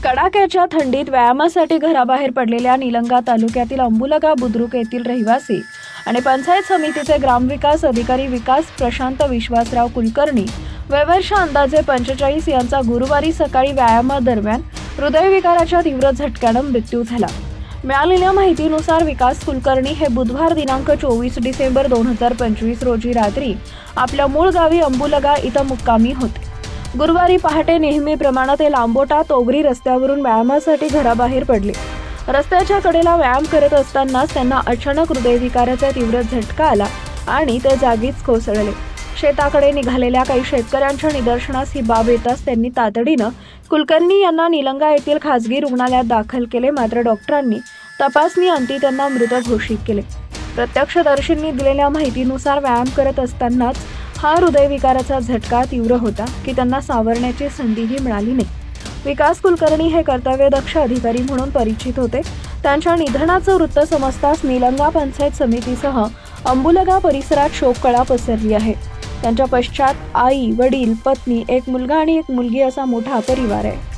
कडाक्याच्या थंडीत व्यायामासाठी घराबाहेर पडलेल्या निलंगा तालुक्यातील अंबुलगा बुद्रुक येथील रहिवासी आणि पंचायत समितीचे ग्रामविकास अधिकारी विकास प्रशांत विश्वासराव कुलकर्णी वय वर्ष अंदाजे 45 यांचा गुरुवारी सकाळी व्यायामादरम्यान हृदयविकाराच्या तीव्र झटक्यानं मृत्यू झाला। मिळालेल्या माहितीनुसार विकास कुलकर्णी हे बुधवार दिनांक 24 डिसेंबर 2025 रोजी रात्री आपल्या मूळ गावी अंबुलगा इथं मुक्कामी होते। गुरुवारी पहाटे नेहमीप्रमाणे ते लांबोटा तोगरी रस्त्यावरून व्यायामासाठी घराबाहेर पडले। रस्त्याच्या कडेला व्यायाम करत असतानाच त्यांना अचानक हृदयविकाराचा तीव्र झटका आला आणि ते जागीच कोसळले। शेताकडे निघालेल्या काही शेतकऱ्यांच्या निदर्शनास ही बाब येताच त्यांनी तातडीनं कुलकर्णी यांना निलंगा येथील खासगी रुग्णालयात दाखल केले, मात्र डॉक्टरांनी तपासणी अंती त्यांना मृत घोषित केले। प्रत्यक्षदर्शींनी दिलेल्या माहितीनुसार व्यायाम करत असतानाच हा हृदयविकाराचा झटका तीव्र होता की त्यांना सावरण्याची संधीही मिळाली नाही। विकास कुलकर्णी हे कर्तव्यदक्ष अधिकारी म्हणून परिचित होते। त्यांच्या निधनाचं वृत्त समजताच निलंगा पंचायत समितीसह अंबुलगा परिसरात शोककळा पसरली आहे। त्यांच्या पश्चात आई, वडील, पत्नी, एक मुलगा आणि एक मुलगी असा मोठा परिवार आहे।